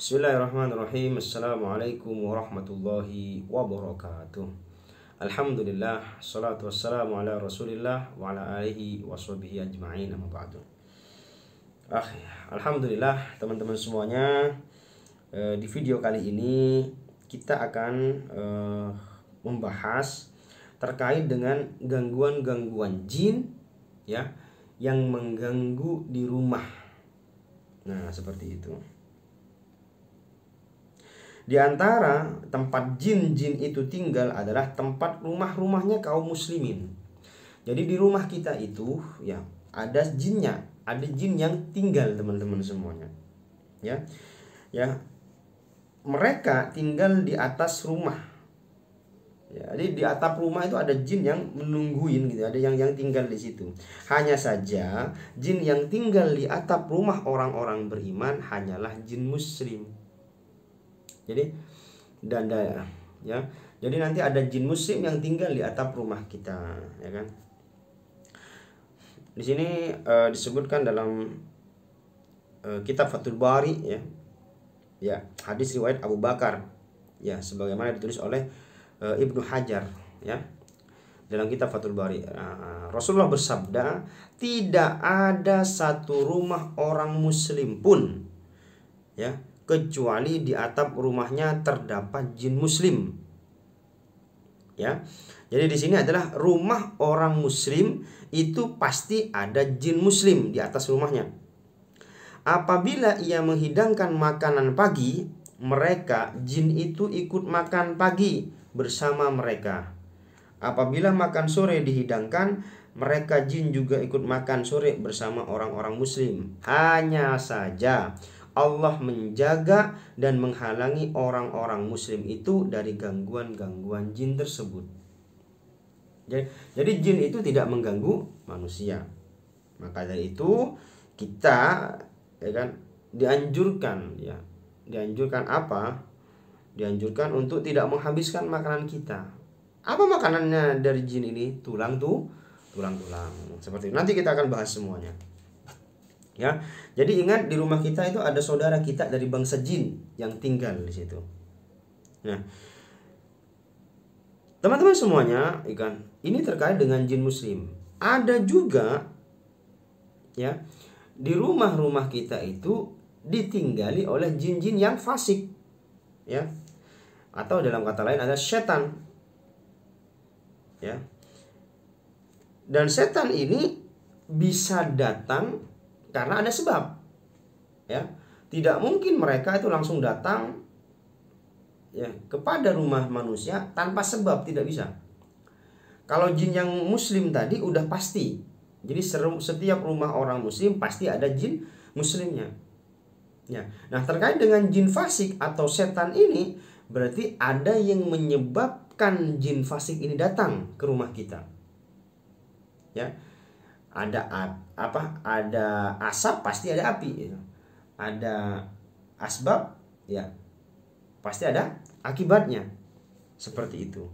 Bismillahirrahmanirrahim. Assalamualaikum warahmatullahi wabarakatuh. Alhamdulillah, salatu wassalamu ala rasulillah wa ala alihi wa sahbihi ajma'in, amma ba'du. Alhamdulillah teman-teman semuanya, di video kali ini kita akan membahas terkait dengan gangguan-gangguan jin ya yang mengganggu di rumah. Nah, seperti itu. Di antara tempat jin-jin itu tinggal adalah tempat rumah-rumahnya kaum muslimin. Jadi di rumah kita itu ya ada jinnya, ada jin yang tinggal teman-teman semuanya. Ya. Mereka tinggal di atas rumah. Ya, jadi di atap rumah itu ada jin yang menungguin gitu, ada yang tinggal di situ. Hanya saja jin yang tinggal di atap rumah orang-orang beriman hanyalah jin muslim. Jadi jadi nanti ada jin muslim yang tinggal di atap rumah kita, ya kan? Di sini disebutkan dalam kitab Fathul Bari ya hadis riwayat Abu Bakar ya, sebagaimana ditulis oleh Ibnu Hajar ya dalam kitab Fathul Bari. Rasulullah bersabda, tidak ada satu rumah orang muslim pun ya kecuali di atap rumahnya terdapat jin muslim. Ya. Jadi di sini adalah rumah orang muslim itu pasti ada jin muslim di atas rumahnya. Apabila ia menghidangkan makanan pagi, mereka jin itu ikut makan pagi bersama mereka. Apabila makan sore dihidangkan, mereka jin juga ikut makan sore bersama orang-orang muslim. Hanya saja Allah menjaga dan menghalangi orang-orang muslim itu dari gangguan-gangguan jin tersebut. Jadi jin itu tidak mengganggu manusia. Maka dari itu kita ya kan dianjurkan apa? Dianjurkan untuk tidak menghabiskan makanan kita. Apa makanannya dari jin ini? Tulang-tulang. Seperti itu. Nanti kita akan bahas semuanya. Ya, jadi ingat di rumah kita itu ada saudara kita dari bangsa jin yang tinggal di situ. Nah, teman-teman semuanya, ini terkait dengan jin muslim. Ada juga ya di rumah-rumah kita itu ditinggali oleh jin-jin yang fasik, ya, atau dalam kata lain ada setan, ya. Dan setan ini bisa datang karena ada sebab, ya. Tidak mungkin mereka itu langsung datang ya kepada rumah manusia tanpa sebab, tidak bisa. Kalau jin yang muslim tadi udah pasti. Jadi setiap rumah orang muslim pasti ada jin muslimnya. Ya. Nah, terkait dengan jin fasik atau setan ini berarti ada yang menyebabkan jin fasik ini datang ke rumah kita. Ya. Ada asap pasti ada api gitu. Ada asbab ya pasti ada akibatnya, seperti itu.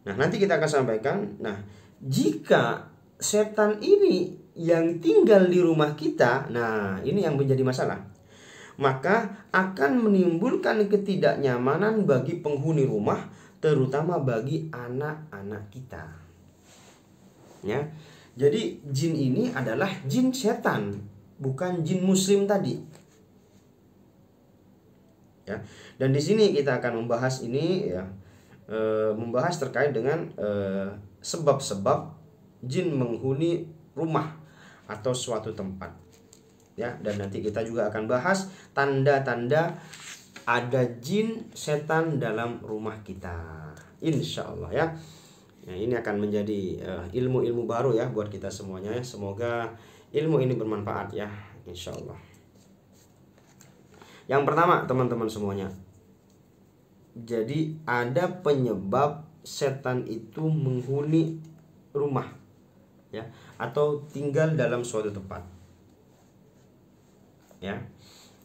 Nah, nanti kita akan sampaikan. Nah, jika setan ini yang tinggal di rumah kita, nah ini yang menjadi masalah, maka akan menimbulkan ketidaknyamanan bagi penghuni rumah, terutama bagi anak-anak kita. Ya. Jadi jin ini adalah jin setan, bukan jin muslim tadi. Ya. Dan di sini kita akan membahas ini ya, membahas terkait dengan sebab-sebab jin menghuni rumah atau suatu tempat. Ya, dan nanti kita juga akan bahas tanda-tanda ada jin setan dalam rumah kita. Insya Allah ya. Nah, ini akan menjadi ilmu-ilmu baru ya buat kita semuanya. Semoga ilmu ini bermanfaat ya, insya Allah. Yang pertama teman-teman semuanya, jadi ada penyebab setan itu menghuni rumah ya, atau tinggal dalam suatu tempat. Ya,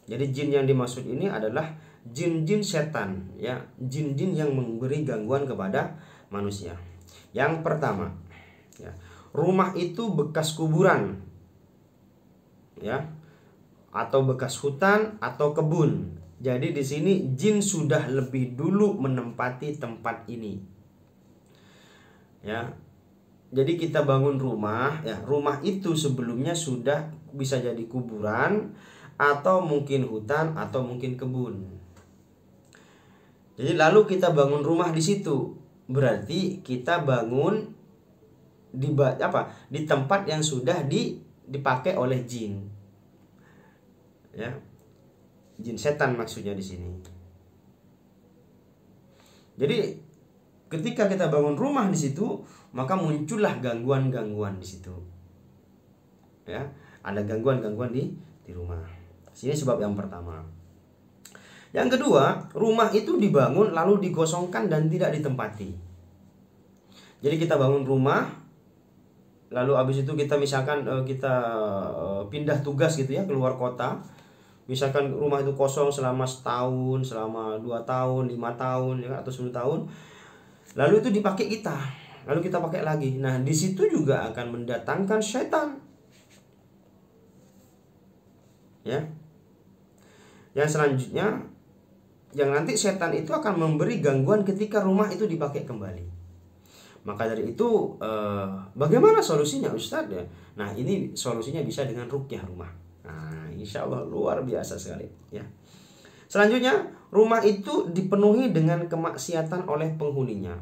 jadi jin yang dimaksud ini adalah jin-jin setan ya, jin-jin yang memberi gangguan kepada manusia. Yang pertama, ya, rumah itu bekas kuburan, ya, atau bekas hutan atau kebun. Jadi di sini jin sudah lebih dulu menempati tempat ini. Ya. Jadi kita bangun rumah, ya, rumah itu sebelumnya sudah bisa jadi kuburan atau mungkin hutan atau mungkin kebun. Jadi lalu kita bangun rumah di situ. Berarti kita bangun di tempat yang sudah dipakai oleh jin. Ya. Jin setan maksudnya di sini. Jadi ketika kita bangun rumah di situ, maka muncullah gangguan-gangguan di situ. Ya, ada gangguan-gangguan di rumah. Sini sebab yang pertama. Yang kedua, rumah itu dibangun lalu digosongkan dan tidak ditempati. Jadi kita bangun rumah, lalu habis itu kita misalkan kita pindah tugas gitu ya, keluar kota. Misalkan rumah itu kosong selama setahun, selama 2 tahun, 5 tahun, ya, atau 10 tahun. Lalu itu dipakai kita, lalu kita pakai lagi. Nah, di situ juga akan mendatangkan setan. Ya. Yang selanjutnya, yang nanti setan itu akan memberi gangguan ketika rumah itu dipakai kembali. Maka dari itu, bagaimana solusinya, Ustadz? Ya? Nah, ini solusinya bisa dengan ruqyah rumah. Nah, insya Allah luar biasa sekali. Ya. Selanjutnya, rumah itu dipenuhi dengan kemaksiatan oleh penghuninya.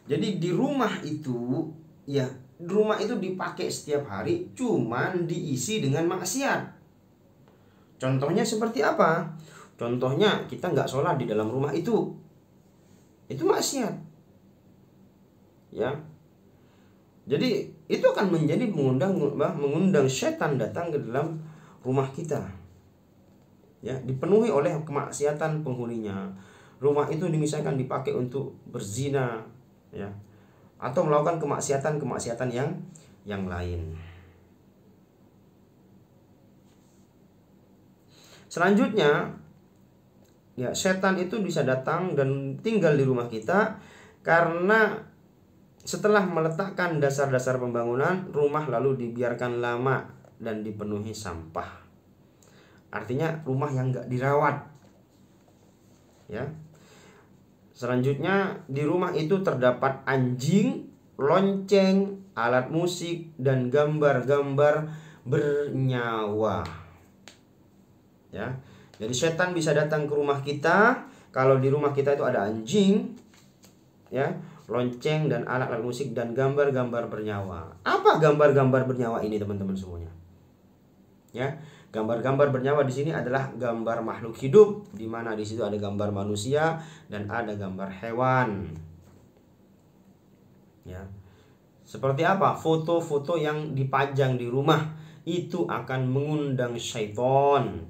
Jadi di rumah itu, ya, rumah itu dipakai setiap hari, cuman diisi dengan maksiat. Contohnya seperti apa? Contohnya kita nggak sholat di dalam rumah itu maksiat. Ya. Jadi itu akan menjadi mengundang setan datang ke dalam rumah kita. Ya, dipenuhi oleh kemaksiatan penghuninya. Rumah itu misalkan dipakai untuk berzina, ya, atau melakukan kemaksiatan yang lain. Selanjutnya, ya, setan itu bisa datang dan tinggal di rumah kita karena setelah meletakkan dasar-dasar pembangunan, rumah lalu dibiarkan lama dan dipenuhi sampah. Artinya rumah yang nggak dirawat. Ya. Selanjutnya, di rumah itu terdapat anjing, lonceng, alat musik, dan gambar-gambar bernyawa. Ya. Jadi setan bisa datang ke rumah kita kalau di rumah kita itu ada anjing, ya, lonceng dan alat-alat musik dan gambar-gambar bernyawa. Apa gambar-gambar bernyawa ini, teman-teman semuanya? Ya, gambar-gambar bernyawa di sini adalah gambar makhluk hidup, di mana di situ ada gambar manusia dan ada gambar hewan. Ya. Seperti apa? Foto-foto yang dipajang di rumah itu akan mengundang syaitan.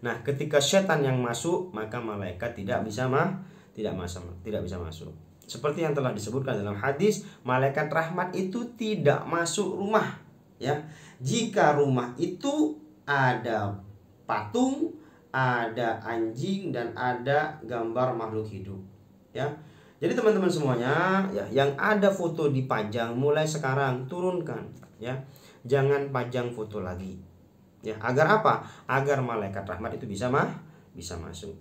Nah, ketika setan yang masuk, maka malaikat tidak bisa masuk. Seperti yang telah disebutkan dalam hadis, malaikat rahmat itu tidak masuk rumah. Ya, jika rumah itu ada patung, ada anjing, dan ada gambar makhluk hidup. Ya, jadi teman-teman semuanya, ya, yang ada foto dipajang mulai sekarang turunkan. Ya, jangan pajang foto lagi. Ya, agar apa? Agar malaikat rahmat itu bisa masuk.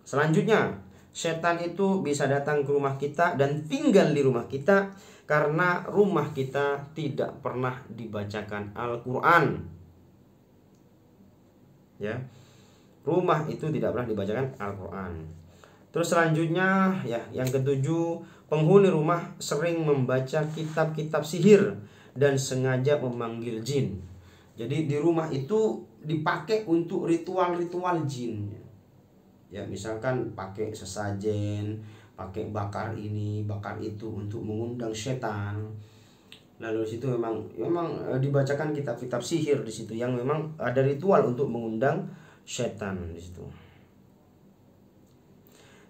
Selanjutnya, setan itu bisa datang ke rumah kita dan tinggal di rumah kita karena rumah kita tidak pernah dibacakan Al-Quran. Ya, rumah itu tidak pernah dibacakan Al-Quran. Terus selanjutnya, ya, yang ketujuh, penghuni rumah sering membaca kitab-kitab sihir dan sengaja memanggil jin. Jadi di rumah itu dipakai untuk ritual-ritual jin. Ya, misalkan pakai sesajen, pakai bakar ini, bakar itu untuk mengundang setan. Lalu di situ memang dibacakan kitab-kitab sihir di situ yang memang ada ritual untuk mengundang setan di situ.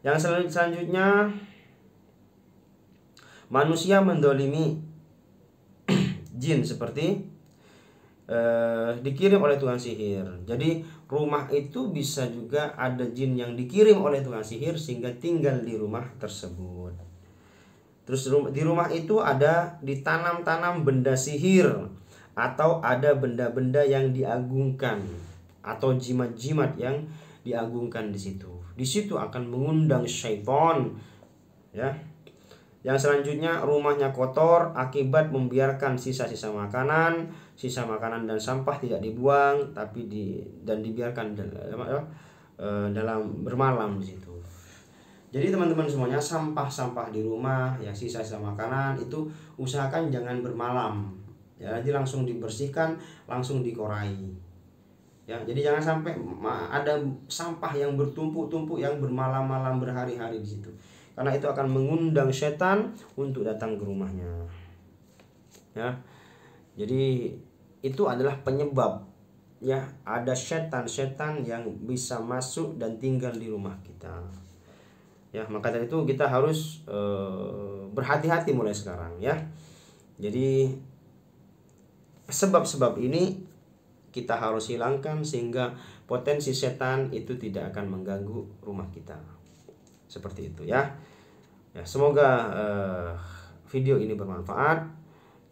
Yang selanjutnya, manusia mendolimi jin seperti dikirim oleh tukang sihir. Jadi rumah itu bisa juga ada jin yang dikirim oleh tukang sihir sehingga tinggal di rumah tersebut. Terus di rumah itu ada ditanam-tanam benda sihir atau ada benda-benda yang diagungkan atau jimat-jimat yang diagungkan di situ. Di situ akan mengundang syaitan, ya. Yang selanjutnya, rumahnya kotor akibat membiarkan sisa-sisa makanan dan sampah tidak dibuang tapi dibiarkan dalam bermalam di situ. Jadi teman-teman semuanya, sampah-sampah di rumah, ya sisa-sisa makanan itu usahakan jangan bermalam. Ya, jadi langsung dibersihkan, langsung dikorai. Ya, jadi jangan sampai ada sampah yang bertumpuk-tumpuk yang bermalam-malam berhari-hari di situ. Karena itu akan mengundang setan untuk datang ke rumahnya. Ya. Jadi itu adalah penyebab, ya, ada setan-setan yang bisa masuk dan tinggal di rumah kita. Ya, maka dari itu kita harus berhati-hati mulai sekarang, ya. Jadi sebab-sebab ini kita harus hilangkan sehingga potensi setan itu tidak akan mengganggu rumah kita. Seperti itu, ya. Ya, semoga video ini bermanfaat,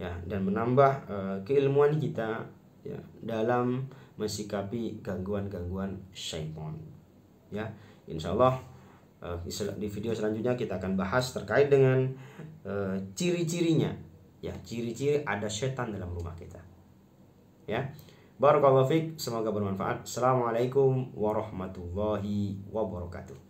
ya, dan menambah keilmuan kita, ya, dalam mensikapi gangguan-gangguan syaitan. Ya, insyaallah di video selanjutnya kita akan bahas terkait dengan ciri-cirinya, ya, ciri-ciri ada setan dalam rumah kita. Ya, barakallahu fiik, semoga bermanfaat. Assalamualaikum warahmatullahi wabarakatuh.